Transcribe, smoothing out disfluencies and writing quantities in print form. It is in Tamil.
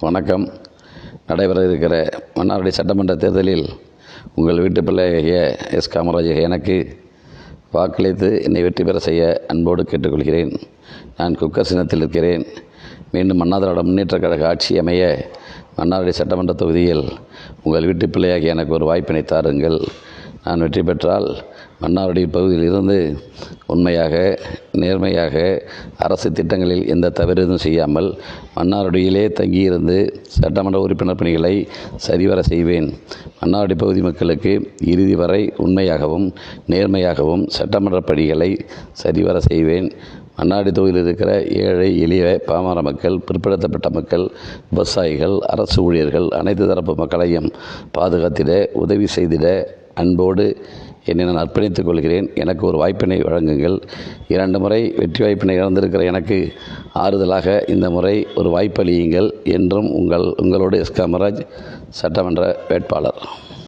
வணக்கம். நடைபெற இருக்கிற மன்னார்குடி சட்டமன்ற தேர்தலில் உங்கள் வீட்டு பிள்ளையாகிய எஸ். காமராஜ் எனக்கு வாக்களித்து என்னை வெற்றி பெற செய்ய அன்போடு கேட்டுக்கொள்கிறேன். நான் குக்கர் சின்னத்தில் இருக்கிறேன். மீண்டும் அண்ணா திராவிட முன்னேற்றக் கழக ஆட்சி அமைய மன்னார்குடி சட்டமன்ற தொகுதியில் உங்கள் வீட்டு பிள்ளையாகிய எனக்கு ஒரு வாய்ப்பினை தாருங்கள். நான் வெற்றி பெற்றால் மன்னார்குடி பகுதியில் இருந்து உண்மையாக நேர்மையாக அரசு திட்டங்களில் எந்த தவறும் செய்யாமல் மன்னார்குடியிலே தங்கியிருந்து சட்டமன்ற உறுப்பினர் பணிகளை சரிவர செய்வேன். மன்னார்குடி பகுதி மக்களுக்கு இறுதி வரை உண்மையாகவும் நேர்மையாகவும் சட்டமன்ற பணிகளை சரிவர செய்வேன். மன்னார்குடி தொகுதியில் இருக்கிற ஏழை எளிய பாமர மக்கள், பிற்படுத்தப்பட்ட மக்கள், விவசாயிகள், அரசு ஊழியர்கள் அனைத்து தரப்பு மக்களையும் பாதுகாத்திட உதவி செய்திட அன்போடு என்னை நான் அர்ப்பணித்துக் கொள்கிறேன். எனக்கு ஒரு வாய்ப்பினை வழங்குங்கள். 2 முறை வெற்றி வாய்ப்பினை இழந்திருக்கிற எனக்கு ஆறுதலாக இந்த முறை ஒரு வாய்ப்பளியுங்கள். என்றும் உங்களோடு எஸ். காமராஜ், சட்டமன்ற வேட்பாளர்.